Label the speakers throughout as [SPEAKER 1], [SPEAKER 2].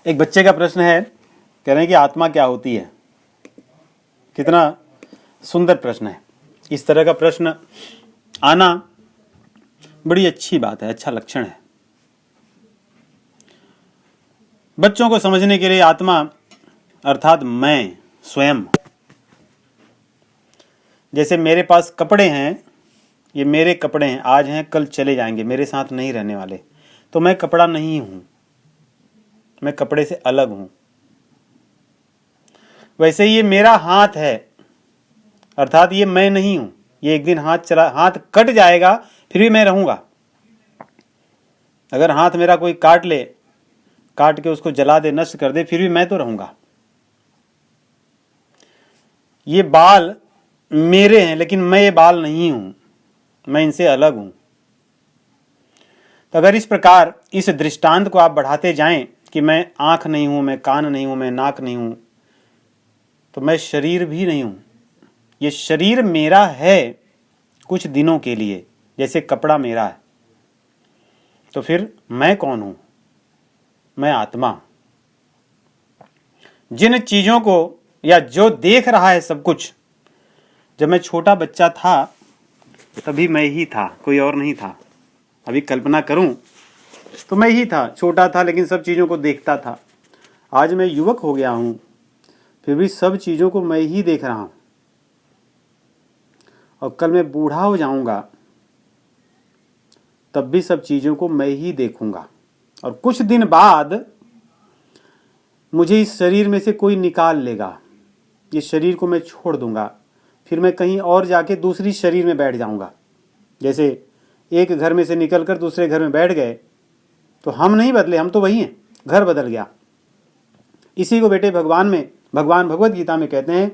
[SPEAKER 1] एक बच्चे का प्रश्न है, कह रहे हैं कि आत्मा क्या होती है। कितना सुंदर प्रश्न है। इस तरह का प्रश्न आना बड़ी अच्छी बात है, अच्छा लक्षण है। बच्चों को समझने के लिए आत्मा अर्थात मैं स्वयं, जैसे मेरे पास कपड़े हैं, ये मेरे कपड़े हैं, आज हैं कल चले जाएंगे, मेरे साथ नहीं रहने वाले, तो मैं कपड़ा नहीं हूं, मैं कपड़े से अलग हूं। वैसे ये मेरा हाथ है, अर्थात ये मैं नहीं हूं। ये एक दिन हाथ कट जाएगा, फिर भी मैं रहूंगा। अगर हाथ मेरा कोई काट ले, काट के उसको जला दे, नष्ट कर दे, फिर भी मैं तो रहूंगा। ये बाल मेरे हैं, लेकिन मैं ये बाल नहीं हूं, मैं इनसे अलग हूं। तो अगर इस प्रकार इस दृष्टांत को आप बढ़ाते जाएं कि मैं आंख नहीं हूं, मैं कान नहीं हूं, मैं नाक नहीं हूं, तो मैं शरीर भी नहीं हूं। ये शरीर मेरा है कुछ दिनों के लिए, जैसे कपड़ा मेरा है। तो फिर मैं कौन हूं? मैं आत्मा। जिन चीजों को या जो देख रहा है सब कुछ, जब मैं छोटा बच्चा था तभी मैं ही था, कोई और नहीं था। अभी कल्पना करूं तो मैं ही था, छोटा था लेकिन सब चीजों को देखता था। आज मैं युवक हो गया हूं, फिर भी सब चीजों को मैं ही देख रहा हूं। और कल मैं बूढ़ा हो जाऊंगा तब भी सब चीजों को मैं ही देखूंगा। और कुछ दिन बाद मुझे इस शरीर में से कोई निकाल लेगा, ये शरीर को मैं छोड़ दूंगा, फिर मैं कहीं और जाके दूसरी शरीर में बैठ जाऊंगा। जैसे एक घर में से निकलकर दूसरे घर में बैठ गए, तो हम नहीं बदले, हम तो वही हैं, घर बदल गया। इसी को बेटे भगवान भगवत गीता में कहते हैं,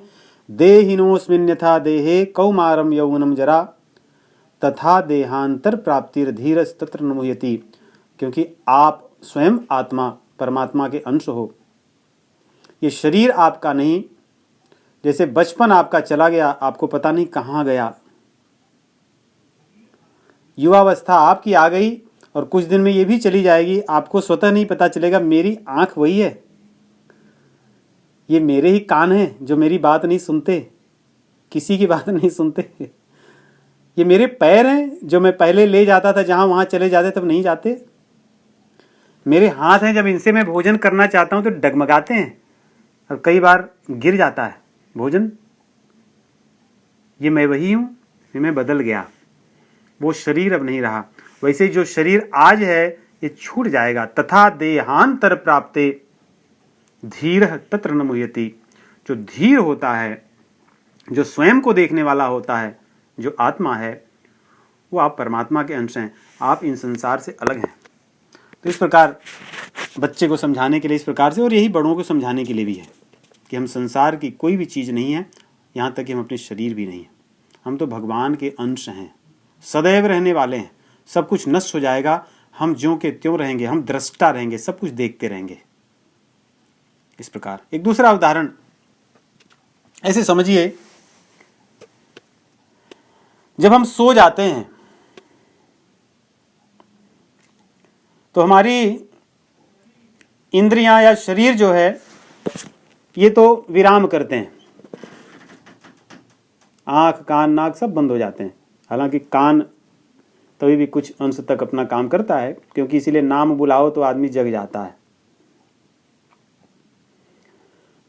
[SPEAKER 1] देहिनोस्मिन् यथा देहे कौमारम यौवनम जरा तथा देहांतर प्राप्तिर धीरज तत्र न मुह्यति। क्योंकि आप स्वयं आत्मा परमात्मा के अंश हो। ये शरीर आपका नहीं। जैसे बचपन आपका चला गया, आपको पता नहीं कहाँ गया। युवावस्था आपकी आ गई और कुछ दिन में ये भी चली जाएगी, आपको स्वतः नहीं पता चलेगा। मेरी आंख वही है, ये मेरे ही कान हैं जो मेरी बात नहीं सुनते, किसी की बात नहीं सुनते। ये मेरे पैर हैं जो मैं पहले ले जाता था जहां वहां चले जाते तब नहीं जाते। मेरे हाथ हैं, जब इनसे मैं भोजन करना चाहता हूं तो डगमगाते हैं और कई बार गिर जाता है भोजन। ये मैं वही हूं, ये मैं बदल गया, वो शरीर अब नहीं रहा। वैसे जो शरीर आज है ये छूट जाएगा। तथा देहांतर प्राप्ते धीर तत्र न मुह्यति। जो धीर होता है, जो स्वयं को देखने वाला होता है, जो आत्मा है, वो आप परमात्मा के अंश हैं, आप इन संसार से अलग हैं। तो इस प्रकार बच्चे को समझाने के लिए इस प्रकार से, और यही बड़ों को समझाने के लिए भी है कि हम संसार की कोई भी चीज़ नहीं है, यहाँ तक कि हम अपने शरीर भी नहीं हैं। हम तो भगवान के अंश हैं, सदैव रहने वाले हैं। सब कुछ नष्ट हो जाएगा, हम ज्यों के त्यों रहेंगे, हम दृष्टा रहेंगे, सब कुछ देखते रहेंगे। इस प्रकार एक दूसरा उदाहरण ऐसे समझिए, जब हम सो जाते हैं तो हमारी इंद्रियां या शरीर जो है ये तो विराम करते हैं, आंख कान नाक सब बंद हो जाते हैं। हालांकि कान तभी भी कुछ अंश तक अपना काम करता है, क्योंकि इसीलिए नाम बुलाओ तो आदमी जग जाता है।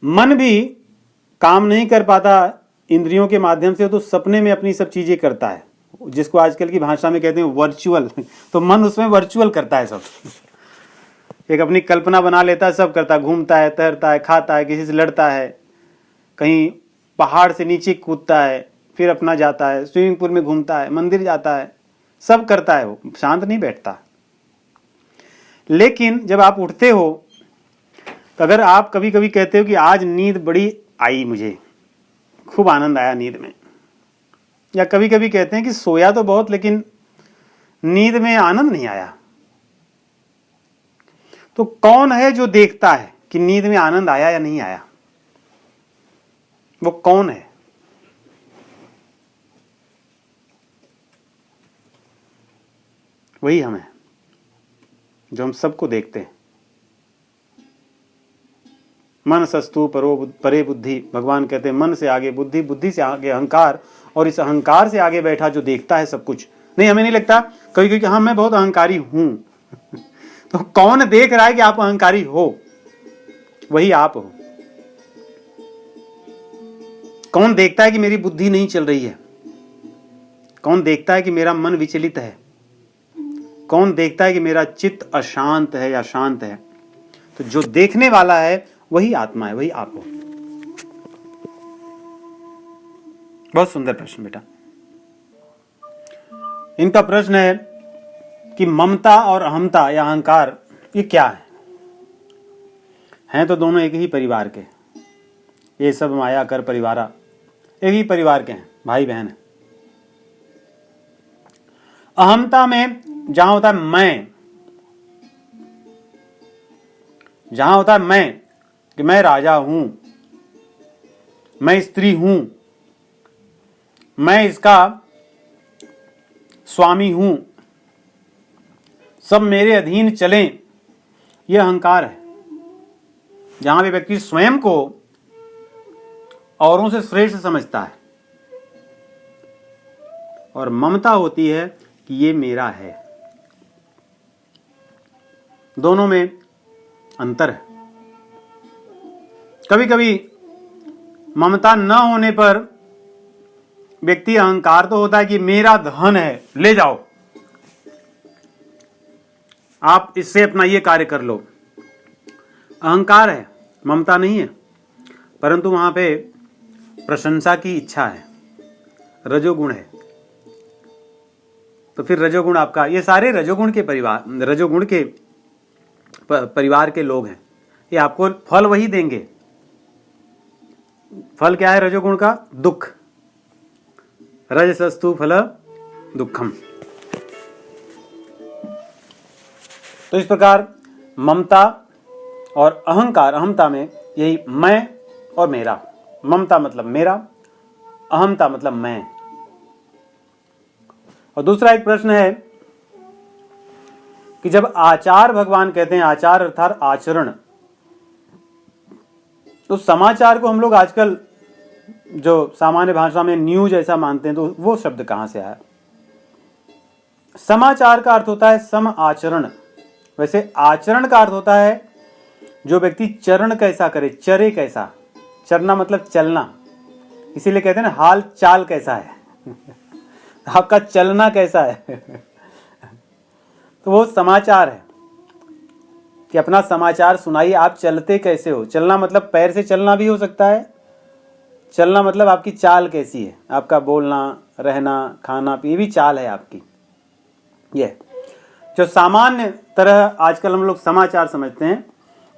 [SPEAKER 1] मन भी काम नहीं कर पाता इंद्रियों के माध्यम से, तो सपने में अपनी सब चीजें करता है, जिसको आजकल की भाषा में कहते हैं वर्चुअल। तो मन उसमें वर्चुअल करता है सब, एक अपनी कल्पना बना लेता है, सब करता है, घूमता है, तैरता है, खाता है, किसी से लड़ता है, कहीं पहाड़ से नीचे कूदता है, फिर अपना जाता है, स्विमिंग पूल में घूमता है, मंदिर जाता है, सब करता है, वो शांत नहीं बैठता। लेकिन जब आप उठते हो, तो अगर आप कभी कभी कहते हो कि आज नींद बड़ी आई, मुझे खूब आनंद आया नींद में, या कभी कभी कहते हैं कि सोया तो बहुत लेकिन नींद में आनंद नहीं आया, तो कौन है जो देखता है कि नींद में आनंद आया या नहीं आया? वो कौन है? वही हम हैं, जो हम सबको देखते हैं। मन सस्तु परे बुद्धि, भगवान कहते हैं मन से आगे बुद्धि, बुद्धि से आगे अहंकार, और इस अहंकार से आगे बैठा जो देखता है सब कुछ। नहीं, हमें नहीं लगता कभी कभी हाँ मैं बहुत अहंकारी हूं तो कौन देख रहा है कि आप अहंकारी हो? वही आप हो। कौन देखता है कि मेरी बुद्धि नहीं चल रही है? कौन देखता है कि मेरा मन विचलित है? कौन देखता है कि मेरा चित्त अशांत है या शांत है? तो जो देखने वाला है वही आत्मा है, वही आप हो। बहुत सुंदर प्रश्न बेटा। इनका प्रश्न है कि ममता और अहमता या अहंकार ये क्या है? हैं तो दोनों एक ही परिवार के, ये सब माया कर परिवारा, एक ही परिवार के हैं, भाई बहन है। अहमता में जहां होता है मैं, जहां होता है मैं कि मैं राजा हूं, मैं स्त्री हूं, मैं इसका स्वामी हूं, सब मेरे अधीन चलें, यह अहंकार है। जहां भी व्यक्ति स्वयं को औरों से श्रेष्ठ समझता है, और ममता होती है कि ये मेरा है। दोनों में अंतर है। कभी कभी ममता न होने पर व्यक्ति अहंकार तो होता है कि मेरा धन है, ले जाओ, आप इससे अपना ये कार्य कर लो। अहंकार है, ममता नहीं है। परंतु वहां पे प्रशंसा की इच्छा है, रजोगुण है। तो फिर रजोगुण आपका, ये सारे रजोगुण के परिवार के लोग हैं। ये आपको फल वही देंगे। फल क्या है रजोगुण का? दुख। रजसस्तु फल दुखम। तो इस प्रकार ममता और अहंकार, अहमता में यही मैं और मेरा। ममता मतलब मेरा, अहमता मतलब मैं। और दूसरा एक प्रश्न है कि जब आचार भगवान कहते हैं, आचार अर्थात आचरण, तो समाचार को हम लोग आजकल जो सामान्य भाषा में न्यूज ऐसा मानते हैं, तो वो शब्द कहां से आया? समाचार का अर्थ होता है सम आचरण। वैसे आचरण का अर्थ होता है जो व्यक्ति चरण कैसा करे, चरे कैसा। चरना मतलब चलना, इसीलिए कहते हैं ना हाल चाल कैसा है आपका चलना कैसा है तो वो समाचार है कि अपना समाचार सुनाइए, आप चलते कैसे हो। चलना मतलब पैर से चलना भी हो सकता है। चलना मतलब आपकी चाल कैसी है, आपका बोलना, रहना, खाना, ये भी चाल है आपकी। ये जो सामान्य तरह आजकल हम लोग समाचार समझते हैं,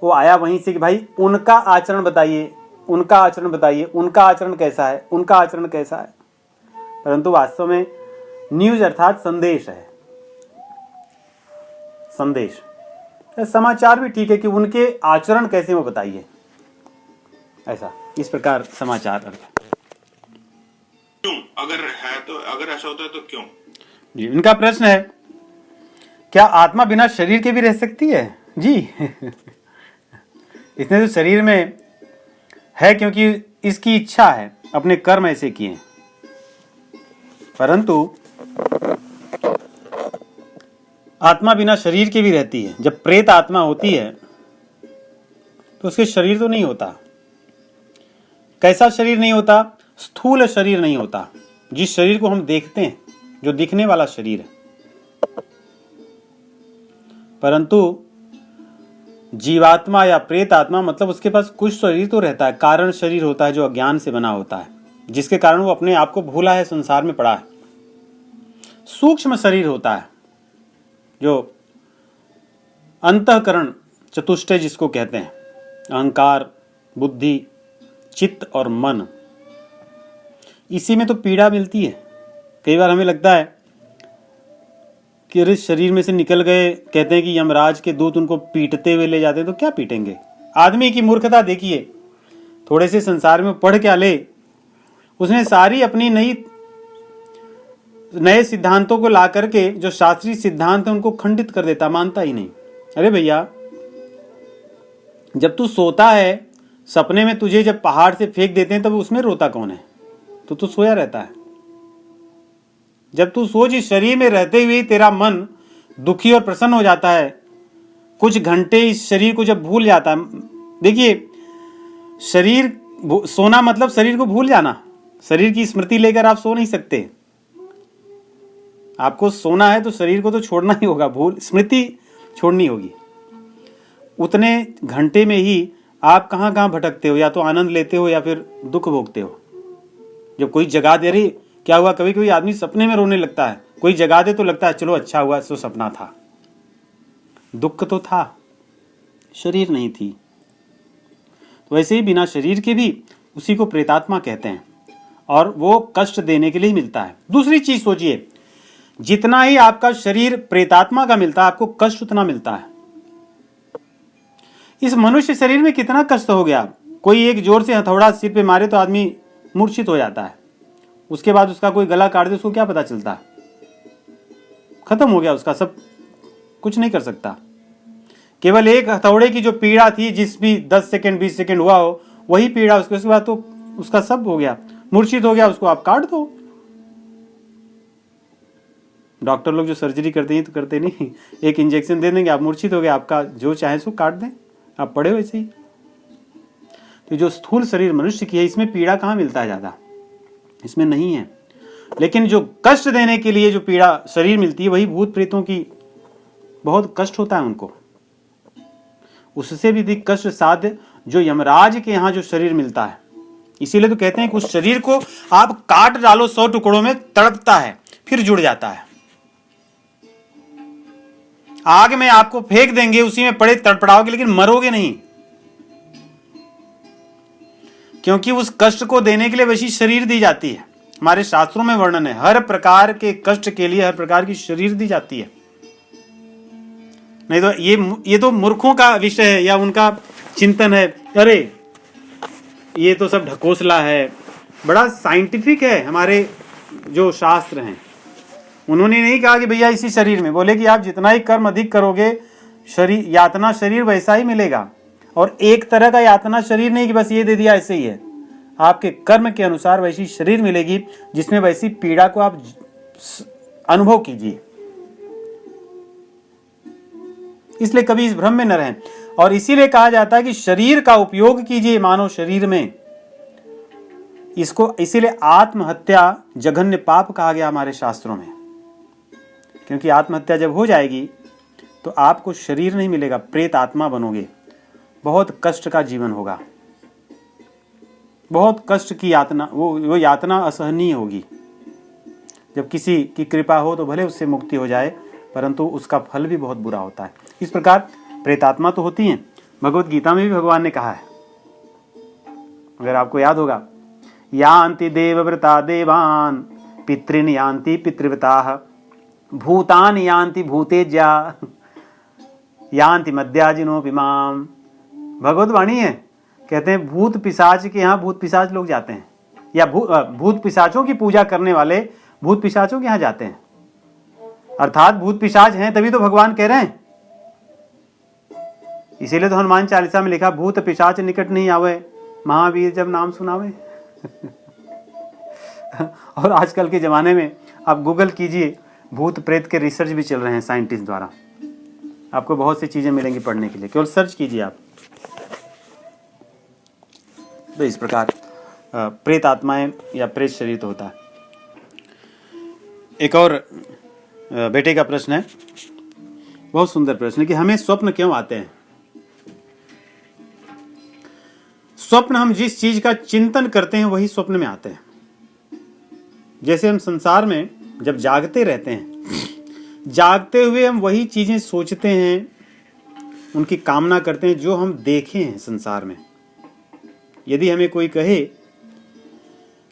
[SPEAKER 1] वो आया वहीं से कि भाई उनका आचरण बताइए, उनका आचरण बताइए, उनका आचरण कैसा है, उनका आचरण कैसा है। परंतु वास्तव में न्यूज अर्थात संदेश है। संदेश, समाचार भी ठीक है कि उनके आचरण कैसे वो बताइए, ऐसा। इस प्रकार समाचार अर्थ।
[SPEAKER 2] क्यों? अगर है तो, अगर ऐसा होता है तो क्यों?
[SPEAKER 1] जी, इनका प्रश्न है क्या आत्मा बिना शरीर के भी रह सकती है? जी इसने तो शरीर में है क्योंकि इसकी इच्छा है, अपने कर्म ऐसे किए। परंतु आत्मा बिना शरीर के भी रहती है। जब प्रेत आत्मा होती है तो उसके शरीर तो नहीं होता। कैसा शरीर नहीं होता? स्थूल शरीर नहीं होता, जिस शरीर को हम देखते हैं, जो दिखने वाला शरीर है। परंतु जीवात्मा या प्रेत आत्मा मतलब उसके पास कुछ शरीर तो रहता है, कारण शरीर होता है जो अज्ञान से बना होता है, जिसके कारण वो अपने आप को भूला है, संसार में पड़ा है। सूक्ष्म शरीर होता है जो अंतःकरण चतुष्टय जिसको कहते हैं, अहंकार, बुद्धि, चित्त और मन। इसी में तो पीड़ा मिलती है। कई बार हमें लगता है कि अरे शरीर में से निकल गए, कहते हैं कि यमराज के दूत उनको पीटते हुए ले जाते हैं, तो क्या पीटेंगे? आदमी की मूर्खता देखिए। थोड़े से संसार में पढ़ क्या ले, उसने सारी अपनी नए सिद्धांतों को ला करके जो शास्त्रीय सिद्धांत है उनको खंडित कर देता, मानता ही नहीं। अरे भैया, जब तू सोता है सपने में तुझे जब पहाड़ से फेंक देते हैं तब उसमें रोता कौन है? तो तू सोया रहता है। जब तू सोच इस शरीर में रहते हुए तेरा मन दुखी और प्रसन्न हो जाता है, कुछ घंटे इस शरीर को जब भूल जाता है। देखिए, शरीर सोना मतलब शरीर को भूल जाना। शरीर की स्मृति लेकर आप सो नहीं सकते। आपको सोना है तो शरीर को तो छोड़ना ही होगा, स्मृति छोड़नी होगी। उतने घंटे में ही आप कहाँ कहाँ भटकते हो, या तो आनंद लेते हो या फिर दुख भोगते हो। जब कोई जगा दे, रही क्या हुआ, कभी कभी आदमी सपने में रोने लगता है, कोई जगा दे तो लगता है चलो अच्छा हुआ, सो सपना था। दुख तो था, शरीर नहीं थी। तो वैसे ही बिना शरीर के भी उसी को प्रेतात्मा कहते हैं, और वो कष्ट देने के लिए ही मिलता है। दूसरी चीज सोचिए, जितना ही आपका शरीर प्रेतात्मा का मिलता है, आपको कष्ट उतना मिलता है। इस मनुष्य शरीर में कितना कष्ट हो गया। कोई एक जोर से हथौड़ा सिर पे मारे तो आदमी मूर्छित हो जाता है, उसके बाद उसका कोई गला काट दे, उसको क्या पता चलता है, खत्म हो गया उसका सब, कुछ नहीं कर सकता। केवल एक हथौड़े की जो पीड़ा थी, जिस भी 10 सेकंड 20 सेकंड हुआ हो, वही पीड़ा उसके बाद तो उसका सब हो गया, मूर्छित हो गया, उसको आप काट दो। डॉक्टर लोग जो सर्जरी करते हैं तो करते नहीं, एक इंजेक्शन दे देंगे, आप मूर्छित हो गए, आपका जो चाहे सो काट दें, आप पड़े वैसे ही। तो जो स्थूल शरीर मनुष्य की है, इसमें पीड़ा कहाँ मिलता है ज्यादा, इसमें नहीं है। लेकिन जो कष्ट देने के लिए जो पीड़ा शरीर मिलती है, वही भूत प्रेतों की बहुत कष्ट होता है उनको। उससे भी अधिक कष्ट साध्य जो यमराज के यहाँ जो शरीर मिलता है। इसीलिए तो कहते हैं कि उस शरीर को आप काट डालो 100 टुकड़ों में, तड़पता है, फिर जुड़ जाता है। आग में आपको फेंक देंगे, उसी में पड़े तड़पड़ाओगे, लेकिन मरोगे नहीं, क्योंकि उस कष्ट को देने के लिए वैसी शरीर दी जाती है। हमारे शास्त्रों में वर्णन है, हर प्रकार के कष्ट के लिए हर प्रकार की शरीर दी जाती है। नहीं तो ये तो मूर्खों का विषय है, या उनका चिंतन है, अरे ये तो सब ढकोसला है। बड़ा साइंटिफिक है हमारे जो शास्त्र हैं। उन्होंने नहीं कहा कि भैया इसी शरीर में, बोले कि आप जितना ही कर्म अधिक करोगे, शरीर यातना शरीर वैसा ही मिलेगा। और एक तरह का यातना शरीर नहीं कि बस ये दे दिया ऐसे ही है, आपके कर्म के अनुसार वैसी शरीर मिलेगी, जिसमें वैसी पीड़ा को आप अनुभव कीजिए। इसलिए कभी इस भ्रम में न रहें। और इसीलिए कहा जाता है कि शरीर का उपयोग कीजिए मानव शरीर में। इसको इसीलिए आत्महत्या जघन्य पाप कहा गया हमारे शास्त्रों में, क्योंकि आत्महत्या जब हो जाएगी तो आपको शरीर नहीं मिलेगा, प्रेत आत्मा बनोगे, बहुत कष्ट का जीवन होगा, बहुत कष्ट की यातना, वो यातना असहनीय होगी। जब किसी की कृपा हो तो भले उससे मुक्ति हो जाए, परंतु उसका फल भी बहुत बुरा होता है। इस प्रकार प्रेतात्मा तो होती हैं। भगवत गीता में भी भगवान ने कहा है, अगर आपको याद होगा, यान्ति देवव्रता देवान् पितॄन् यान्ति पितृव्रताः भूतान यान्ति भूतेज्या यान्ति मद्याजिनोऽपि माम्। भगवत वाणी है, कहते हैं भूत पिशाच के यहाँ भूत पिशाच लोग जाते हैं, या भूत पिशाचों की पूजा करने वाले भूत पिशाचों के यहाँ जाते हैं। अर्थात भूत पिशाच हैं तभी तो भगवान कह रहे हैं। इसीलिए तो हनुमान चालीसा में लिखा, भूत पिशाच निकट नहीं आवे, महावीर जब नाम सुनावे। और आजकल के जमाने में आप गूगल कीजिए, भूत प्रेत के रिसर्च भी चल रहे हैं साइंटिस्ट द्वारा, आपको बहुत सी चीजें मिलेंगी पढ़ने के लिए, केवल सर्च कीजिए आप। तो इस प्रकार प्रेत आत्माएं या प्रेत शरीर तो होता है। एक और बेटे का प्रश्न है, बहुत सुंदर प्रश्न है, कि हमें स्वप्न क्यों आते हैं। स्वप्न, हम जिस चीज का चिंतन करते हैं वही स्वप्न में आते हैं। जैसे हम संसार में जब जागते रहते हैं, जागते हुए हम वही चीजें सोचते हैं, उनकी कामना करते हैं जो हम देखे हैं संसार में। यदि हमें कोई कहे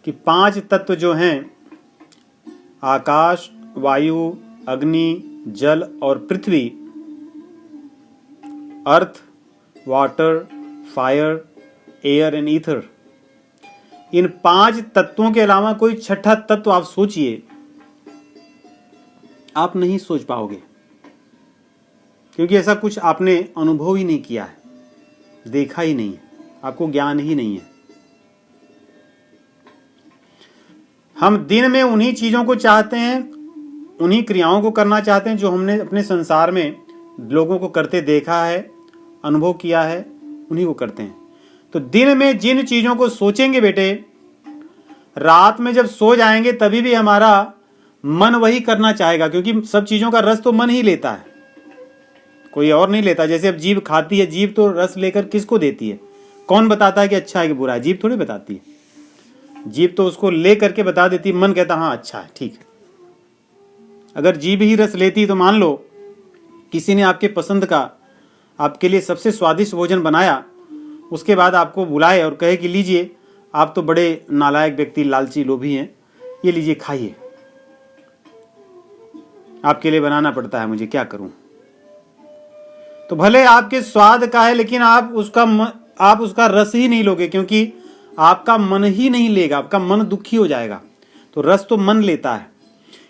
[SPEAKER 1] कि 5 तत्व जो हैं, आकाश, वायु, अग्नि, जल और पृथ्वी, earth, water, fire, air and ether, इन 5 तत्वों के अलावा कोई छठा तत्व आप सोचिए, आप नहीं सोच पाओगे, क्योंकि ऐसा कुछ आपने अनुभव ही नहीं किया है, देखा ही नहीं है। आपको ज्ञान ही नहीं है। हम दिन में उन्हीं चीजों को चाहते हैं, उन्हीं क्रियाओं को करना चाहते हैं जो हमने अपने संसार में लोगों को करते देखा है, अनुभव किया है, उन्हीं को करते हैं। तो दिन में जिन चीजों को सोचेंगे बेटे, रात में जब सो जाएंगे तभी भी हमारा मन वही करना चाहेगा, क्योंकि सब चीजों का रस तो मन ही लेता है, कोई और नहीं लेता। जैसे अब जीभ खाती है, जीभ तो रस लेकर किसको देती है? कौन बताता है कि अच्छा है कि बुरा है? जीभ थोड़ी बताती है। जीभ तो उसको ले करके बता देती, मन कहता हाँ अच्छा है, ठीक है। अगर जीभ ही रस लेती तो मान लो किसी ने आपके पसंद का, आपके लिए सबसे स्वादिष्ट भोजन बनाया, उसके बाद आपको बुलाए और कहे कि लीजिए, आप तो बड़े नालायक व्यक्ति, लालची, लोभी हैं, ये लीजिए खाइए, आपके लिए बनाना पड़ता है, मुझे क्या करूं। तो भले आपके स्वाद का है, लेकिन आप उसका रस ही नहीं लोगे, क्योंकि आपका मन ही नहीं लेगा, आपका मन दुखी हो जाएगा। तो रस तो मन लेता है।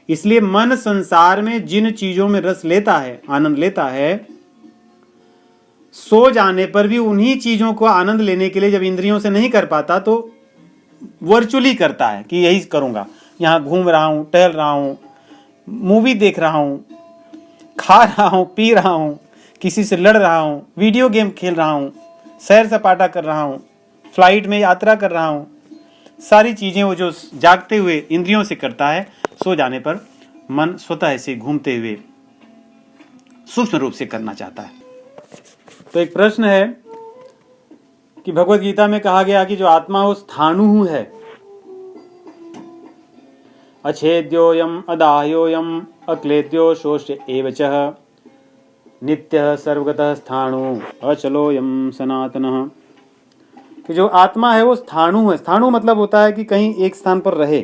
[SPEAKER 1] इसलिए मन संसार में जिन चीजों में रस लेता है, आनंद लेता है, सो जाने पर भी उन्हीं चीजों को आनंद लेने के लिए जब इंद्रियों से नहीं कर पाता तो वर्चुअली करता है कि यही करूंगा, यहां घूम रहा हूं, टहल रहा हूं, मूवी देख रहा हूं, खा रहा हूं, पी रहा हूं, किसी से लड़ रहा हूं, वीडियो गेम खेल रहा हूं, सैर सपाटा कर रहा हूं, फ्लाइट में यात्रा कर रहा हूं। सारी चीजें वो जो जागते हुए इंद्रियों से करता है, सो जाने पर मन स्वतः से घूमते हुए सूक्ष्म रूप से करना चाहता है। तो एक प्रश्न है कि भगवत गीता में कहा गया कि जो आत्मा वो स्थाणु है, अच्छेद्योयम अदाह्योयम अक्लेद्यो शोष्य एवच नित्यः सर्वगतः स्थाणु अचलोयम सनातनः। कि जो आत्मा है वो स्थाणु है। स्थाणु मतलब होता है कि कहीं एक स्थान पर रहे,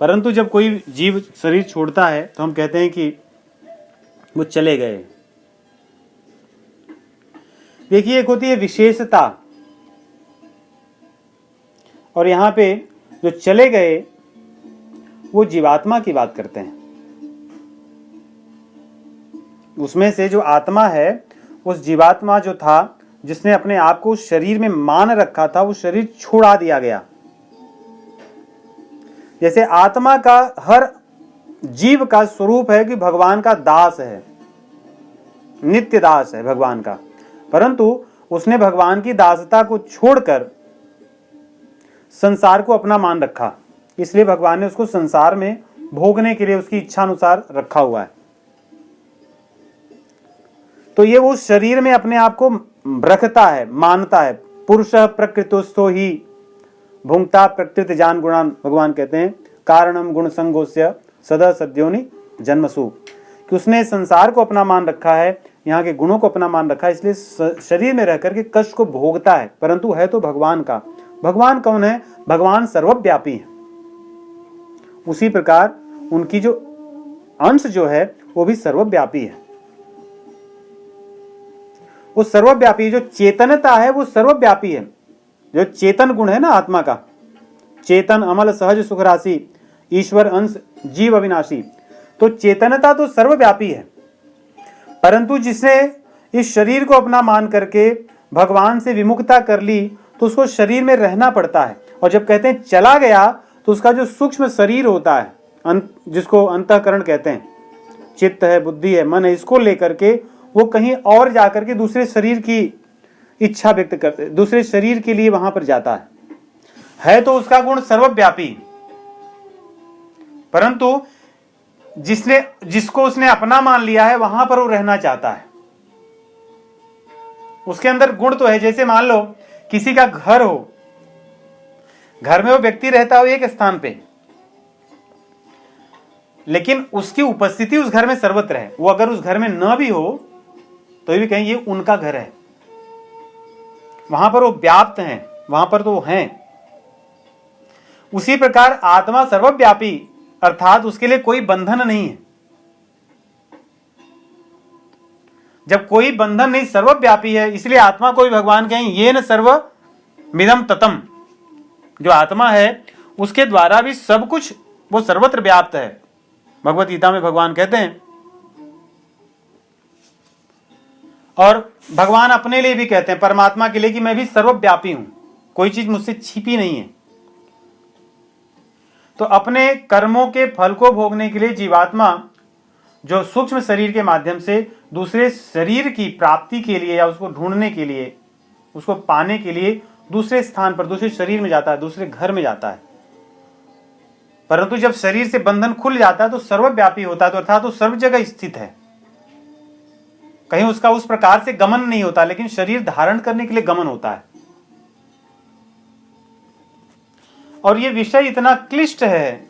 [SPEAKER 1] परंतु जब कोई जीव शरीर छोड़ता है तो हम कहते हैं कि वो चले गए। देखिए, एक होती है विशेषता, और यहां पे जो चले गए वो जीवात्मा की बात करते हैं। उसमें से जो आत्मा है, उस जीवात्मा जो था, जिसने अपने आप को उस शरीर में मान रखा था, वो शरीर छुड़ा दिया गया। जैसे आत्मा का, हर जीव का स्वरूप है कि भगवान का दास है, नित्य दास है भगवान का, परंतु उसने भगवान की दासता को छोड़कर संसार को अपना मान रखा, इसलिए भगवान ने उसको संसार में भोगने के लिए उसकी इच्छा अनुसार रखा हुआ है। तो ये उस शरीर में अपने आप को रखता है, मानता है। पुरुष प्रकृतिस्थो ही भुंक्ता प्रकृति जान गुणान, भगवान कहते हैं कारणम गुण संगोस्य सदा सद्योनि जन्मसु, कि उसने संसार को अपना मान रखा है, यहाँ के गुणों को अपना मान रखा है, इसलिए शरीर में रहकर के कष्ट को भोगता है, परंतु है तो भगवान का। भगवान कौन है? भगवान सर्वव्यापी है। उसी प्रकार उनकी जो अंश जो है वो भी सर्वव्यापी है। वो सर्वव्यापी, जो चेतनता है वो सर्वव्यापी है। जो चेतन गुण है ना आत्मा का, चेतन अमल सहज सुख राशि ईश्वर अंश जीव अविनाशी, तो चेतनता तो सर्वव्यापी है, परंतु जिसने इस शरीर को अपना मान करके भगवान से विमुखता कर ली तो उसको शरीर में रहना पड़ता है। और जब कहते हैं चला गया तो उसका जो सूक्ष्म शरीर होता है, जिसको अंतःकरण कहते हैं, चित्त है, बुद्धि है, मन है, इसको लेकर के वो कहीं और जाकर के दूसरे शरीर की इच्छा व्यक्त करते, दूसरे शरीर के लिए वहां पर जाता है तो उसका गुण सर्वव्यापी, परंतु जिसको उसने अपना मान लिया है वहां पर वो रहना चाहता है। उसके अंदर गुण तो है। जैसे मान लो किसी का घर हो, घर में वो व्यक्ति रहता हो एक स्थान पे, लेकिन उसकी उपस्थिति उस घर में सर्वत्र है। वो अगर उस घर में न भी हो तो भी कहेंगे ये उनका घर है, वहां पर वो व्याप्त हैं, वहां पर तो वो हैं। उसी प्रकार आत्मा सर्वव्यापी, अर्थात उसके लिए कोई बंधन नहीं है। जब कोई बंधन नहीं, सर्वव्यापी है, इसलिए आत्मा को भी भगवान कहें ये न सर्व मिदम ततम। जो आत्मा है उसके द्वारा भी सब कुछ वो सर्वत्र व्याप्त है। भगवत गीता में भगवान कहते हैं और भगवान अपने लिए भी कहते हैं, परमात्मा के लिए, कि मैं भी सर्वव्यापी हूं, कोई चीज मुझसे छिपी नहीं है। तो अपने कर्मों के फल को भोगने के लिए जीवात्मा जो सूक्ष्म शरीर के माध्यम से दूसरे शरीर की प्राप्ति के लिए या उसको ढूंढने के लिए, उसको पाने के लिए दूसरे स्थान पर, दूसरे शरीर में जाता है, दूसरे घर में जाता है। परंतु जब शरीर से बंधन खुल जाता है तो सर्वव्यापी होता है, तो अर्थात वो सर्व जगह स्थित है। कहीं उसका उस प्रकार से गमन नहीं होता, लेकिन शरीर धारण करने के लिए गमन होता है। और ये विषय इतना क्लिष्ट है,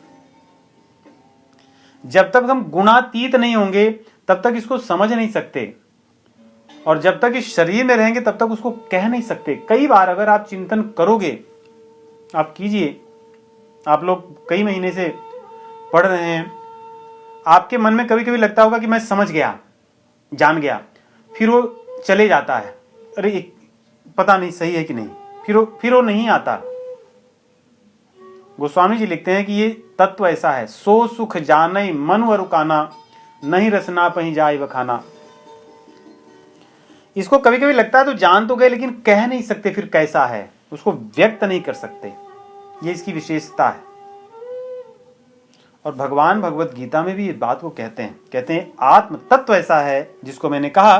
[SPEAKER 1] जब तक हम गुणातीत नहीं होंगे तब तक इसको समझ नहीं सकते, और जब तक इस शरीर में रहेंगे तब तक उसको कह नहीं सकते। कई बार अगर आप चिंतन करोगे, आप कीजिए, आप लोग कई महीने से पढ़ रहे हैं, आपके मन में कभी कभी लगता होगा कि मैं समझ गया, जान गया, फिर वो चले जाता है, अरे पता नहीं सही है कि नहीं, फिर वो नहीं आता। गोस्वामी जी लिखते हैं कि ये तत्व ऐसा है, सो सुख जानई मन व रुकाना, नहीं रसना पही जाए बखाना। इसको कभी कभी लगता है तो जान तो गए, लेकिन कह नहीं सकते फिर कैसा है, उसको व्यक्त नहीं कर सकते। ये इसकी विशेषता है। और भगवान भगवत गीता में भी इस बात को कहते हैं आत्म तत्व ऐसा है, जिसको मैंने कहा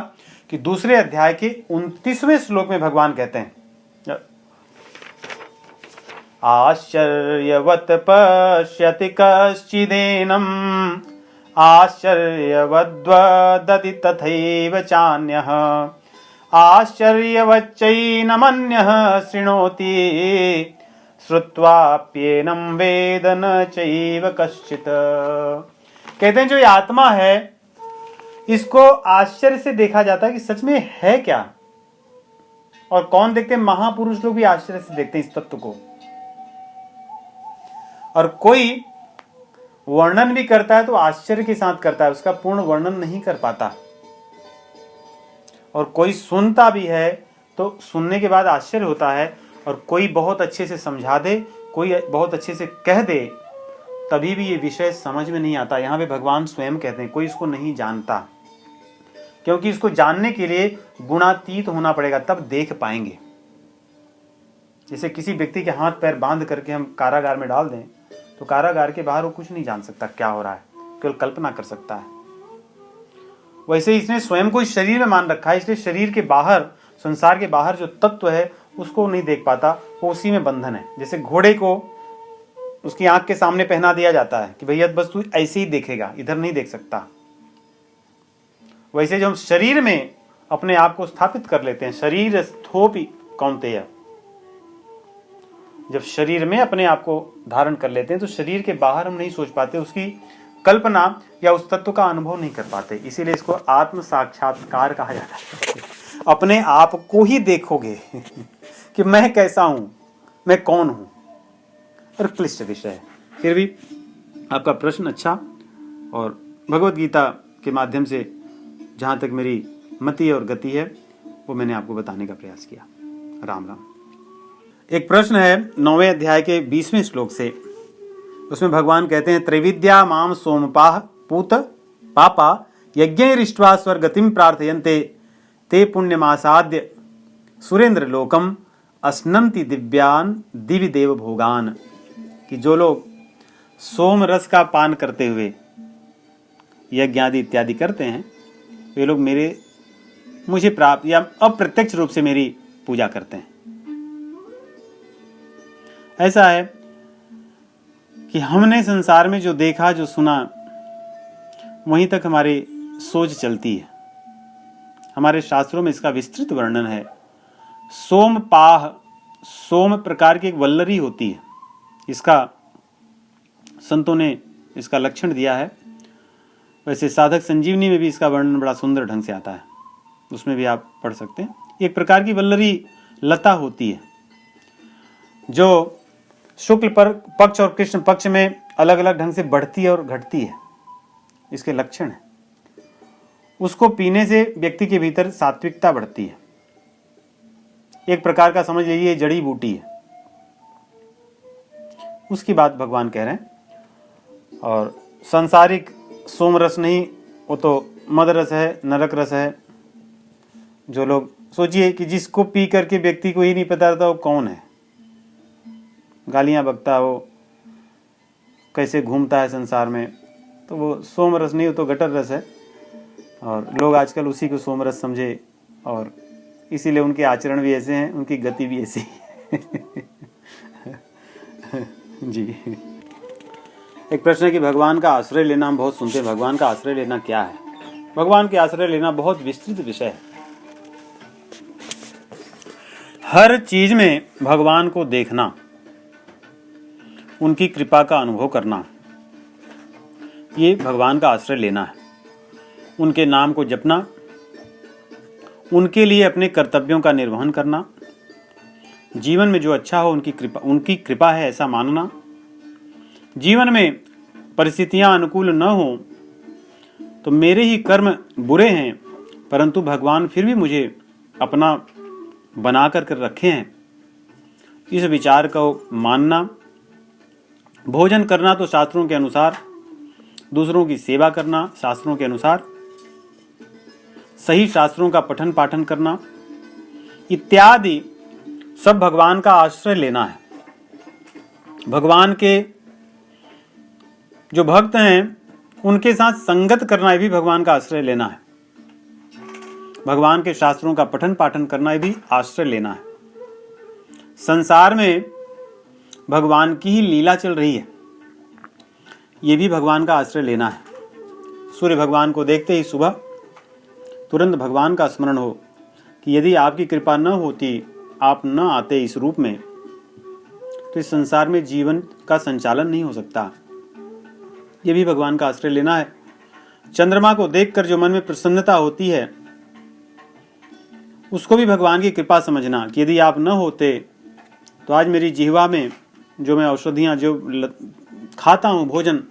[SPEAKER 1] कि दूसरे अध्याय के 29वें श्लोक में भगवान कहते हैं, आश्चर्यवत पश्यति कश्चिदेनम् आश्चर्यवद्वदति तथैव चान्यः आश्चर्यवच्चैनमन्यः शृणोति श्रुत्वाप्येनं वेद न चैव कश्चित्। कहते हैं जो ये आत्मा है, इसको आश्चर्य से देखा जाता है कि सच में है क्या। और कौन देखते हैं? महापुरुष लोग भी आश्चर्य से देखते हैं इस तत्व को। और कोई वर्णन भी करता है तो आश्चर्य के साथ करता है, उसका पूर्ण वर्णन नहीं कर पाता। और कोई सुनता भी है तो सुनने के बाद आश्चर्य होता है, और कोई बहुत अच्छे से समझा दे, कोई बहुत अच्छे से कह दे, तभी भी ये विषय समझ में नहीं आता। यहाँ पे भगवान स्वयं कहते हैं कोई इसको नहीं जानता, क्योंकि इसको जानने के लिए गुणातीत होना पड़ेगा, तब देख पाएंगे। जैसे किसी व्यक्ति के हाथ पैर बांध करके हम कारागार में डाल दें तो कारागार के बाहर वो कुछ नहीं जान सकता क्या हो रहा है, केवल कल्पना कर सकता है। वैसे इसने स्वयं को इस शरीर में मान रखा है, इसलिए शरीर के बाहर, संसार के बाहर जो तत्व है उसको नहीं देख पाता, वो उसी में बंधन है। जैसे घोड़े को उसकी आंख के सामने पहना दिया जाता है कि भैया बस तू ऐसे ही देखेगा, इधर नहीं देख सकता। वैसे जो हम शरीर में अपने आप को स्थापित कर लेते हैं, शरीर स्थोपि कौन्तेय, जब शरीर में अपने आप को धारण कर लेते हैं तो शरीर के बाहर हम नहीं सोच पाते, उसकी कल्पना या उस तत्व का अनुभव नहीं कर पाते। इसीलिए इसको आत्म साक्षात्कार कहा जाता है। अपने आप को ही देखोगे कि मैं कैसा हूं, मैं कौन हूं। और क्लिष्ट विषय है, फिर भी आपका प्रश्न अच्छा, और भगवत गीता के माध्यम से जहां तक मेरी मति और गति है वो मैंने आपको बताने का प्रयास किया। राम राम। एक प्रश्न है 9वें अध्याय के 20वें श्लोक से, उसमें भगवान कहते हैं त्रिविद्या माम सोमपाह पूत पापा यज्ञैरिष्ट्वा स्वर्गतिम प्रार्थयन्ते ते पुण्यमासाद्य सुरेंद्र लोकम अस्नन्ति दिव्यान दिव्य देव भोगान। कि जो लोग सोम रस का पान करते हुए यज्ञ आदि इत्यादि करते हैं, वे लोग मुझे प्राप्त या अप्रत्यक्ष रूप से मेरी पूजा करते हैं। ऐसा है कि हमने संसार में जो देखा, जो सुना, वहीं तक हमारी सोच चलती है। हमारे शास्त्रों में इसका विस्तृत वर्णन है। सोमपाह, सोम प्रकार की एक वल्लरी होती है, इसका संतों ने इसका लक्षण दिया है। वैसे साधक संजीवनी में भी इसका वर्णन बड़ा सुंदर ढंग से आता है, उसमें भी आप पढ़ सकते हैं। एक प्रकार की वल्लरी लता होती है जो शुक्ल पक्ष और कृष्ण पक्ष में अलग अलग ढंग से बढ़ती है और घटती है, इसके लक्षण है। उसको पीने से व्यक्ति के भीतर सात्विकता बढ़ती है। एक प्रकार का समझ लीजिए जड़ी बूटी है, उसकी बात भगवान कह रहे हैं। और सांसारिक सोम रस नहीं, वो तो मद रस है, नरक रस है, जो लोग सोचिए कि जिसको पी करके व्यक्ति को ही नहीं पता रहता वो कौन है, गालियां बकता हो, कैसे घूमता है संसार में, तो वो सोम रस नहीं, वो तो गटर रस है। और लोग आजकल उसी को सोम रस समझे और इसीलिए उनके आचरण भी ऐसे हैं, उनकी गति भी ऐसी है। जी। एक प्रश्न है कि भगवान का आश्रय लेना हम बहुत सुनते हैं, भगवान का आश्रय लेना क्या है? भगवान के आश्रय लेना बहुत विस्तृत विषय है। हर चीज में भगवान को देखना, उनकी कृपा का अनुभव करना, ये भगवान का आश्रय लेना है। उनके नाम को जपना, उनके लिए अपने कर्तव्यों का निर्वहन करना, जीवन में जो अच्छा हो उनकी कृपा है ऐसा मानना, जीवन में परिस्थितियां अनुकूल न हो तो मेरे ही कर्म बुरे हैं परंतु भगवान फिर भी मुझे अपना बना कर रखे हैं, इस विचार को मानना। भोजन करना तो शास्त्रों के अनुसार, दूसरों की सेवा करना शास्त्रों के अनुसार, सही शास्त्रों का पठन पाठन करना इत्यादि सब भगवान का आश्रय लेना है। भगवान के जो भक्त हैं उनके साथ संगत करना भी भगवान का आश्रय लेना है। भगवान के शास्त्रों का पठन पाठन करना भी आश्रय लेना है। संसार में भगवान की ही लीला चल रही है, ये भी भगवान का आश्रय लेना है। सूर्य भगवान को देखते ही सुबह तुरंत भगवान का स्मरण हो कि यदि आपकी कृपा न होती, आप न आते इस रूप में, तो इस संसार में जीवन का संचालन नहीं हो सकता। ये भी भगवान का आश्रय लेना है। चंद्रमा को देखकर जो मन में प्रसन्नता होती है उसको भी भगवान की कृपा समझना कि यदि आप न होते तो आज मेरी जिह्वा में जो मैं औषधियाँ जो खाता हूँ भोजन,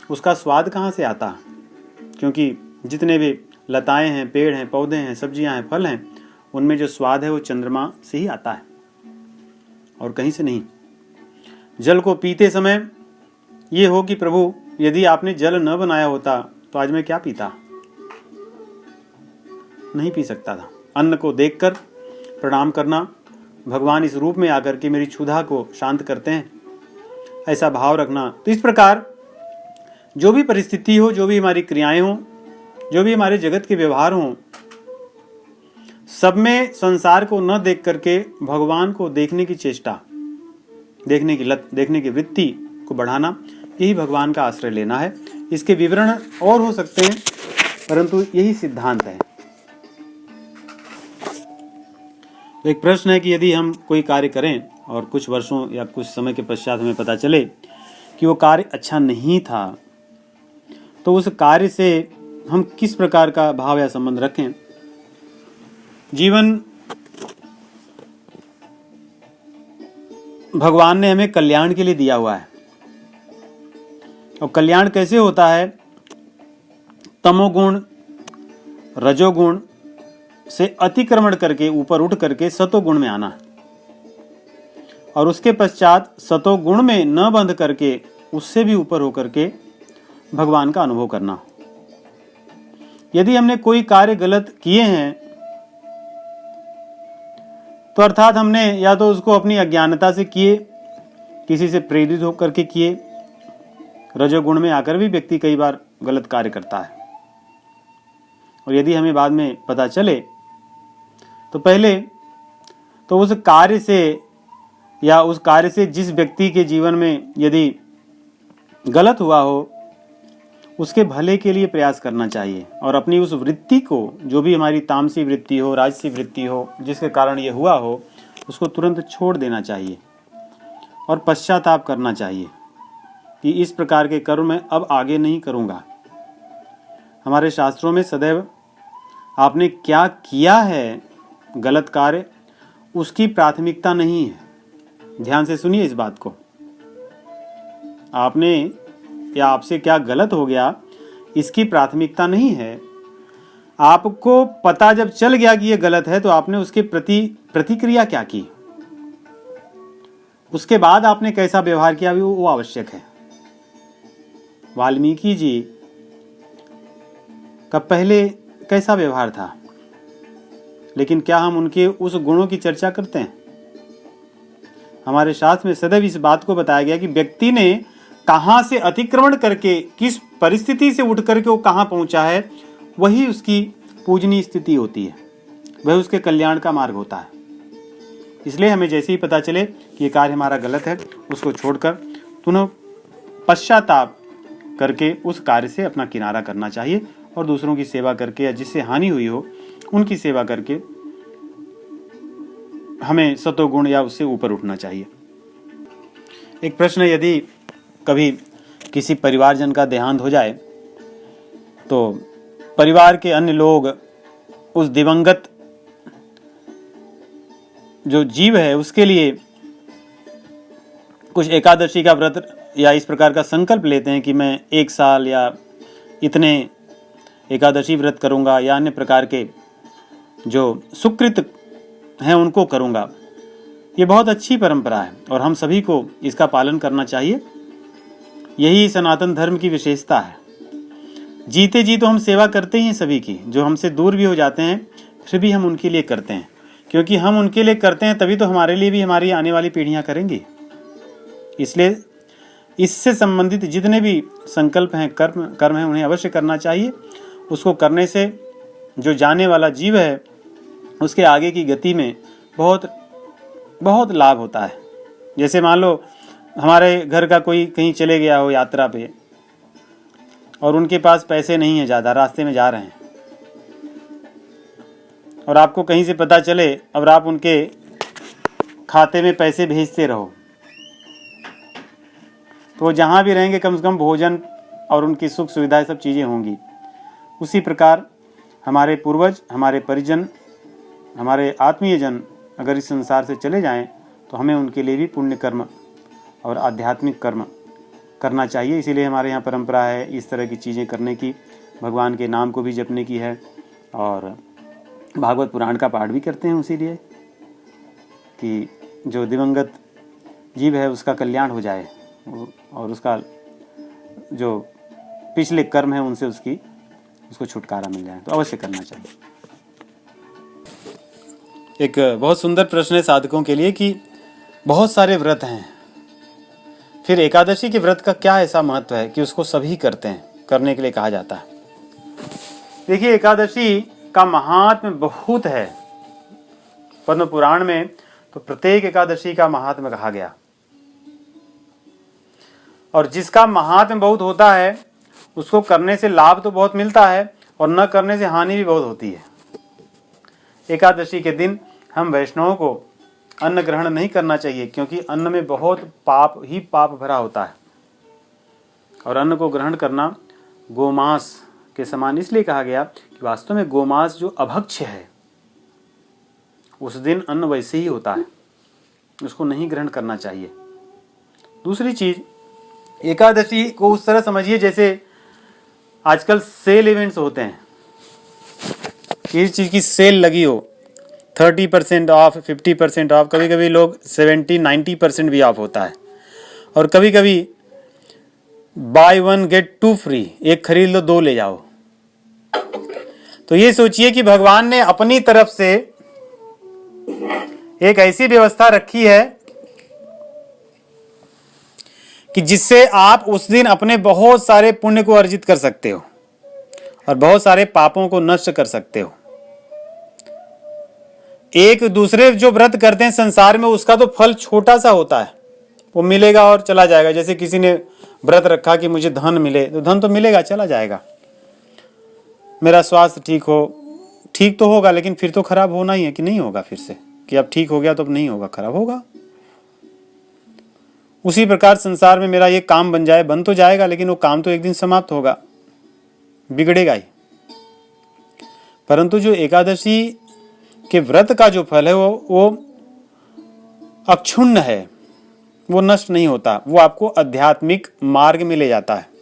[SPEAKER 1] उसका स्वाद कहाँ से आता, क्योंकि जितने भी लताएं हैं, पेड़ हैं, पौधे हैं, सब्जियां हैं, फल हैं, उनमें जो स्वाद है वो चंद्रमा से ही आता है और कहीं से नहीं। जल को पीते समय ये हो कि प्रभु यदि आपने जल न बनाया होता तो आज मैं क्या पीता, नहीं पी सकता था। अन्न को देखकर प्रणाम करना, भगवान इस रूप में आकर के मेरी क्षुधा को शांत करते हैं, ऐसा भाव रखना। तो इस प्रकार जो भी परिस्थिति हो, जो भी हमारी क्रियाएं हो, जो भी हमारे जगत के व्यवहार हो, सब में संसार को न देख करके भगवान को देखने की चेष्टा, देखने की लत, देखने की वृत्ति को बढ़ाना, यही भगवान का आश्रय लेना है। इसके विवरण और हो सकते हैं परंतु यही सिद्धांत है। एक प्रश्न है कि यदि हम कोई कार्य करें और कुछ वर्षों या कुछ समय के पश्चात हमें पता चले कि वो कार्य अच्छा नहीं था, तो उस कार्य से हम किस प्रकार का भाव या संबंध रखें। जीवन भगवान ने हमें कल्याण के लिए दिया हुआ है और कल्याण कैसे होता है, तमोगुण रजोगुण से अतिक्रमण करके ऊपर उठ करके सतोगुण में आना और उसके पश्चात सतोगुण में न बंध करके उससे भी ऊपर होकर के भगवान का अनुभव करना। यदि हमने कोई कार्य गलत किए हैं तो अर्थात हमने या तो उसको अपनी अज्ञानता से किए, किसी से प्रेरित होकर के किए। रजोगुण में आकर भी व्यक्ति कई बार गलत कार्य करता है और यदि हमें बाद में पता चले तो पहले तो उस कार्य से या उस कार्य से जिस व्यक्ति के जीवन में यदि गलत हुआ हो उसके भले के लिए प्रयास करना चाहिए और अपनी उस वृत्ति को, जो भी हमारी तामसी वृत्ति हो, राजसी वृत्ति हो, जिसके कारण ये हुआ हो, उसको तुरंत छोड़ देना चाहिए और पश्चाताप करना चाहिए कि इस प्रकार के कर्म मैं अब आगे नहीं करूँगा। हमारे शास्त्रों में सदैव आपने क्या किया है गलत कार्य, उसकी प्राथमिकता नहीं है। ध्यान से सुनिए इस बात को। आपने या आपसे क्या गलत हो गया इसकी प्राथमिकता नहीं है। आपको पता जब चल गया कि ये गलत है तो आपने उसके प्रति प्रतिक्रिया क्या की, उसके बाद आपने कैसा व्यवहार किया वो आवश्यक है। वाल्मीकि जी का पहले कैसा व्यवहार था, लेकिन क्या हम उनके उस गुणों की चर्चा करते हैं? हमारे शास्त्र में सदैव इस बात को बताया गया कि व्यक्ति ने कहाँ से अतिक्रमण करके, किस परिस्थिति से उठ करके वो कहाँ पहुंचा है, वही उसकी पूजनीय स्थिति होती है, वह उसके कल्याण का मार्ग होता है। इसलिए हमें जैसे ही पता चले कि ये कार्य हमारा गलत है, उसको छोड़कर पुनः पश्चाताप करके उस कार्य से अपना किनारा करना चाहिए और दूसरों की सेवा करके या जिससे हानि हुई हो उनकी सेवा करके हमें सतोगुण या उससे ऊपर उठना चाहिए। एक प्रश्न है, यदि कभी किसी परिवारजन का देहांत हो जाए तो परिवार के अन्य लोग उस दिवंगत जो जीव है उसके लिए कुछ एकादशी का व्रत या इस प्रकार का संकल्प लेते हैं कि मैं 1 साल या इतने एकादशी व्रत करूंगा या अन्य प्रकार के जो सुकृत हैं उनको करूंगा। ये बहुत अच्छी परंपरा है और हम सभी को इसका पालन करना चाहिए। यही सनातन धर्म की विशेषता है। जीते जी तो हम सेवा करते ही हैं सभी की, जो हमसे दूर भी हो जाते हैं फिर भी हम उनके लिए करते हैं, क्योंकि हम उनके लिए करते हैं तभी तो हमारे लिए भी हमारी आने वाली पीढ़ियां करेंगी। इसलिए इससे संबंधित जितने भी संकल्प हैं, कर्म हैं, उन्हें अवश्य करना चाहिए। उसको करने से जो जाने वाला जीव है उसके आगे की गति में बहुत बहुत लाभ होता है। जैसे मान लो हमारे घर का कोई कहीं चले गया हो यात्रा पे और उनके पास पैसे नहीं है ज़्यादा, रास्ते में जा रहे हैं और आपको कहीं से पता चले और आप उनके खाते में पैसे भेजते रहो, तो जहाँ भी रहेंगे कम से कम भोजन और उनकी सुख सुविधाएं सब चीज़ें होंगी। उसी प्रकार हमारे पूर्वज, हमारे परिजन, हमारे आत्मीय जन अगर इस संसार से चले जाएं तो हमें उनके लिए भी पुण्य कर्म और आध्यात्मिक कर्म करना चाहिए। इसीलिए हमारे यहाँ परंपरा है इस तरह की चीज़ें करने की, भगवान के नाम को भी जपने की है और भागवत पुराण का पाठ भी करते हैं, इसीलिए कि जो दिवंगत जीव है उसका कल्याण हो जाए और उसका जो पिछले कर्म है उनसे उसको छुटकारा मिल जाए, तो अवश्य करना चाहिए। एक बहुत सुंदर प्रश्न है साधकों के लिए कि बहुत सारे व्रत हैं, फिर एकादशी के व्रत का क्या ऐसा महत्व है कि उसको सभी करते हैं, करने के लिए कहा जाता है? देखिए, एकादशी का महात्म्य बहुत है। पद्म पुराण में तो प्रत्येक एकादशी का महात्म्य कहा गया, और जिसका महात्म्य बहुत होता है उसको करने से लाभ तो बहुत मिलता है और न करने से हानि भी बहुत होती है। एकादशी के दिन हम वैष्णवों को अन्न ग्रहण नहीं करना चाहिए, क्योंकि अन्न में बहुत पाप भरा होता है और अन्न को ग्रहण करना गोमांस के समान इसलिए कहा गया कि वास्तव में गोमांस जो अभक्ष्य है उस दिन अन्न वैसे ही होता है, उसको नहीं ग्रहण करना चाहिए। दूसरी चीज, एकादशी को उस तरह समझिए जैसे आजकल सेल इवेंट्स होते हैं, किसी चीज की सेल लगी हो, 30% ऑफ, 50% ऑफ, कभी कभी लोग 70-90% भी ऑफ होता है, और कभी कभी बाय 1 गेट 2 फ्री, एक खरीद लो 2 ले जाओ। तो ये सोचिए कि भगवान ने अपनी तरफ से एक ऐसी व्यवस्था रखी है कि जिससे आप उस दिन अपने बहुत सारे पुण्य को अर्जित कर सकते हो और बहुत सारे पापों को नष्ट कर सकते हो। एक दूसरे जो व्रत करते हैं संसार में उसका तो फल छोटा सा होता है, वो मिलेगा और चला जाएगा। जैसे किसी ने व्रत रखा कि मुझे धन मिले, तो धन तो मिलेगा, चला जाएगा। मेरा स्वास्थ्य ठीक तो होगा, लेकिन फिर तो खराब होना ही है कि नहीं होगा फिर से, कि अब ठीक हो गया तो अब नहीं होगा, खराब होगा। उसी प्रकार संसार में मेरा ये काम बन जाए, बन तो जाएगा लेकिन वो काम तो एक दिन समाप्त होगा, बिगड़ेगा ही। परंतु जो एकादशी के व्रत का जो फल है वो अक्षुण्ण है, वो नष्ट नहीं होता, वो आपको आध्यात्मिक मार्ग में ले जाता है।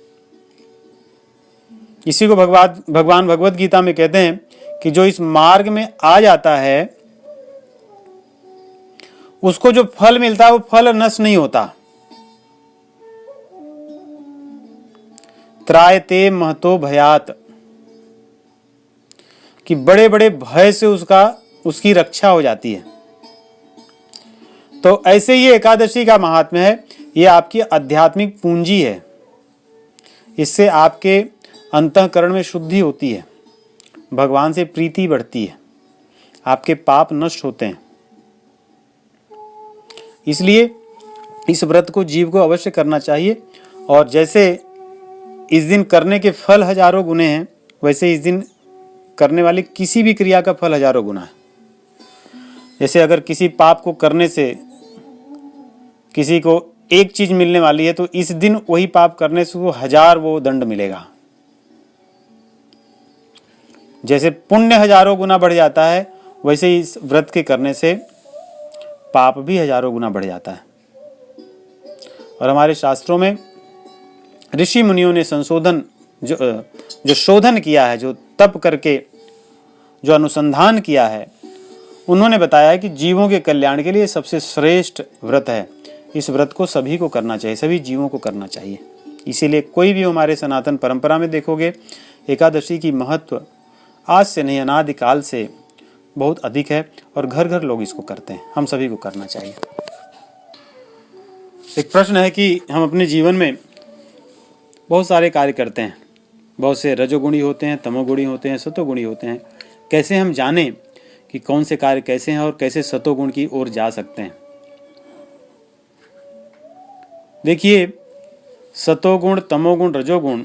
[SPEAKER 1] इसी को भगवान भगवत गीता में कहते हैं कि जो इस मार्ग में आ जाता है उसको जो फल मिलता है वो फल नष्ट नहीं होता। त्रायते महतो भयात, कि बड़े बड़े भय से उसका उसकी रक्षा हो जाती है। तो ऐसे ही एकादशी का महात्म्य है। ये आपकी आध्यात्मिक पूंजी है। इससे आपके अंतःकरण में शुद्धि होती है, भगवान से प्रीति बढ़ती है, आपके पाप नष्ट होते हैं। इसलिए इस व्रत को जीव को अवश्य करना चाहिए। और जैसे इस दिन करने के फल हजारों गुने हैं, वैसे इस दिन करने वाली किसी भी क्रिया का फल हजारों गुना है। जैसे अगर किसी पाप को करने से किसी को एक चीज मिलने वाली है, तो इस दिन वही पाप करने से वो 1000 वो दंड मिलेगा। जैसे पुण्य हजारों गुना बढ़ जाता है, वैसे ही इस व्रत के करने से पाप भी हजारों गुना बढ़ जाता है। और हमारे शास्त्रों में ऋषि मुनियों ने संशोधन जो शोधन किया है, जो तप करके जो अनुसंधान किया है, उन्होंने बताया है कि जीवों के कल्याण के लिए सबसे श्रेष्ठ व्रत है। इस व्रत को सभी को करना चाहिए, सभी जीवों को करना चाहिए। इसीलिए कोई भी हमारे सनातन परंपरा में देखोगे, एकादशी की महत्व आज से नहीं, अनादिकाल से बहुत अधिक है और घर घर लोग इसको करते हैं। हम सभी को करना चाहिए। एक प्रश्न है कि हम अपने जीवन में बहुत सारे कार्य करते हैं, बहुत से रजोगुणी होते हैं, तमोगुणी होते हैं, सतोगुणी होते हैं। कैसे हम जानें कि कौन से कार्य कैसे हैं और कैसे सतोगुण की ओर जा सकते हैं? देखिए, सतोगुण, तमोगुण, रजोगुण,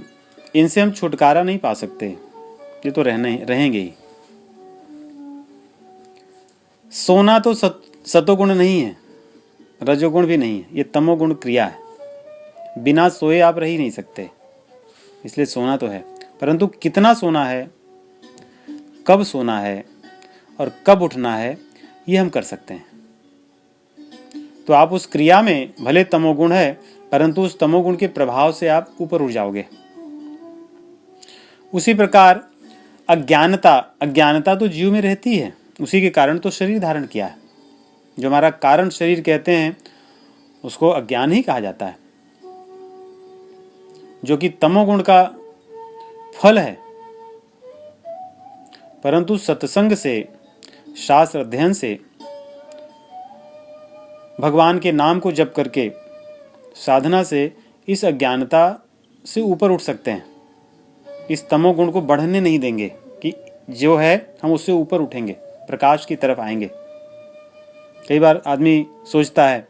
[SPEAKER 1] इनसे हम छुटकारा नहीं पा सकते। ये तो रहेंगे ही। सोना तो सतोगुण नहीं है, रजोगुण भी नहीं है, ये तमोगुण क्रिया है। बिना सोए आप रह ही नहीं सकते, इसलिए सोना तो है। परंतु कितना सोना है, कब सोना है और कब उठना है, ये हम कर सकते हैं। तो आप उस क्रिया में भले तमोगुण है, परंतु उस तमोगुण के प्रभाव से आप ऊपर उठ जाओगे। उसी प्रकार अज्ञानता तो जीव में रहती है, उसी के कारण तो शरीर धारण किया है। जो हमारा कारण शरीर कहते हैं, उसको अज्ञान ही कहा जाता है, जो कि तमोगुण का फल है। परंतु सत्संग से, शास्त्र अध्ययन से, भगवान के नाम को जप करके, साधना से इस अज्ञानता से ऊपर उठ सकते हैं। इस तमोगुण को बढ़ने नहीं देंगे कि जो है हम उससे ऊपर उठेंगे, प्रकाश की तरफ आएंगे। कई बार आदमी सोचता है,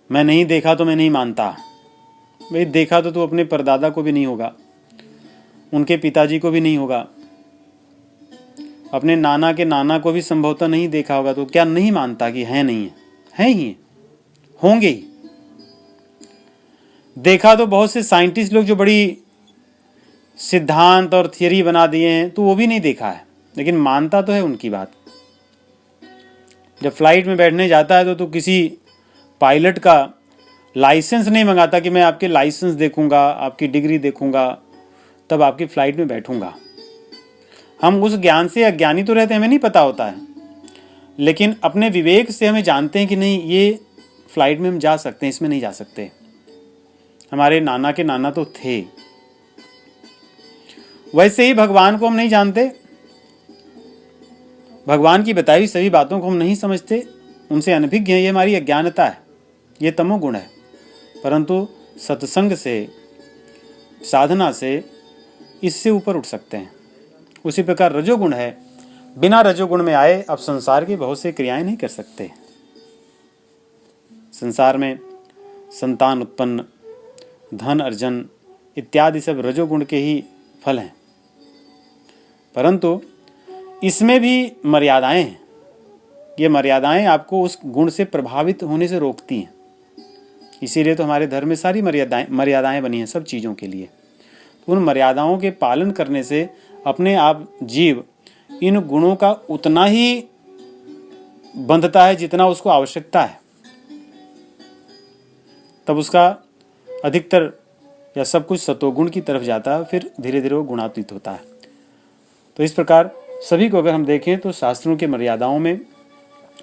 [SPEAKER 1] मैं नहीं देखा तो मैं नहीं मानता। भाई, देखा तो तू अपने परदादा को भी नहीं होगा, उनके पिताजी को भी नहीं होगा, अपने नाना के नाना को भी संभवतः नहीं देखा होगा, तो क्या नहीं मानता कि है? नहीं है, है ही है, होंगे ही। देखा तो बहुत से साइंटिस्ट लोग जो बड़ी सिद्धांत और थियरी बना दिए हैं, तो वो भी नहीं देखा है, लेकिन मानता तो है उनकी बात। जब फ्लाइट में बैठने जाता है तो किसी पायलट का लाइसेंस नहीं मंगाता कि मैं आपके लाइसेंस देखूंगा, आपकी डिग्री देखूंगा, तब आपकी फ्लाइट में बैठूंगा। हम उस ज्ञान से अज्ञानी तो रहते हैं, हमें नहीं पता होता है, लेकिन अपने विवेक से हमें जानते हैं कि नहीं, ये फ्लाइट में हम जा सकते हैं, इसमें नहीं जा सकते। हमारे नाना के नाना तो थे। वैसे ही भगवान को हम नहीं जानते, भगवान की बताई सभी बातों को हम नहीं समझते, उनसे अनभिज्ञ हैं। ये हमारी अज्ञानता है, ये तमोगुण है। परंतु सत्संग से, साधना से इससे ऊपर उठ सकते हैं। उसी प्रकार रजोगुण है, बिना रजोगुण में आए आप संसार की बहुत सी क्रियाएं नहीं कर सकते। संसार में संतान उत्पन्न, धन अर्जन इत्यादि सब रजोगुण के ही फल हैं। परंतु इसमें भी मर्यादाएं हैं। ये मर्यादाएं आपको उस गुण से प्रभावित होने से रोकती हैं। इसीलिए तो हमारे धर्म में सारी मर्यादाएं बनी हैं सब चीज़ों के लिए। तो उन मर्यादाओं के पालन करने से अपने आप जीव इन गुणों का उतना ही बंधता है जितना उसको आवश्यकता है। तब उसका अधिकतर या सब कुछ सतोगुण की तरफ जाता है, फिर धीरे धीरे वो गुणातीत होता है। तो इस प्रकार सभी को अगर हम देखें तो शास्त्रों के मर्यादाओं में,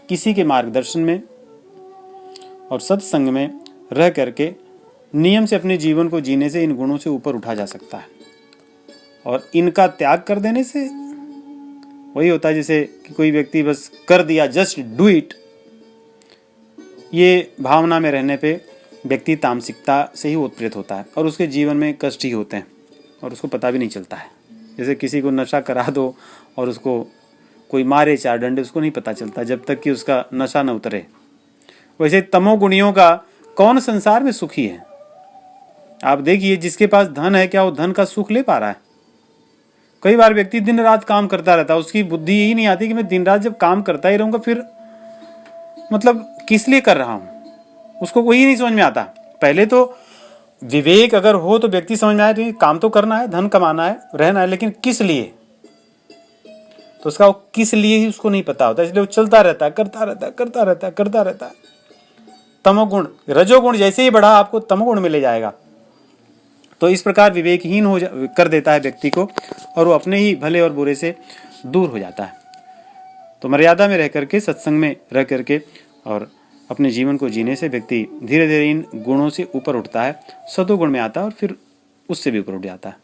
[SPEAKER 1] किसी के मार्गदर्शन में और सत्संग में रह करके नियम से अपने जीवन को जीने से इन गुणों से ऊपर उठा जा सकता है। और इनका त्याग कर देने से वही होता है जैसे कि कोई व्यक्ति बस कर दिया, जस्ट डू इट। ये भावना में रहने पे व्यक्ति तामसिकता से ही उत्प्रेरित होता है और उसके जीवन में कष्ट ही होते हैं और उसको पता भी नहीं चलता है। जैसे किसी को नशा करा दो और उसको कोई मारे 4 डंडे, उसको नहीं पता चलता जब तक कि उसका नशा न उतरे। वैसे तमोगुणियों का कौन संसार में सुखी है? आप देखिए, जिसके पास धन है, क्या वो धन का सुख ले पा रहा है? कई बार व्यक्ति दिन रात काम करता रहता है, उसकी बुद्धि यही नहीं आती कि मैं दिन रात जब काम करता ही रहूंगा फिर मतलब किस लिए कर रहा हूं, उसको वही नहीं समझ में आता। पहले तो विवेक अगर हो तो व्यक्ति समझ में आए तो ये काम तो करना है, धन कमाना है, रहना है, लेकिन किस लिए, तो उसका वो किस लिए ही उसको नहीं पता होता, इसलिए वो चलता रहता है, करता रहता है। तमोगुण, रजोगुण जैसे ही बढ़ा आपको तमोगुण में ले जाएगा। तो इस प्रकार विवेकहीन कर देता है व्यक्ति को और वो अपने ही भले और बुरे से दूर हो जाता है। तो मर्यादा में रह करके, सत्संग में रह करके और अपने जीवन को जीने से व्यक्ति धीरे धीरे इन गुणों से ऊपर उठता है, सतोगुण में आता है और फिर उससे भी ऊपर उठ जाता है।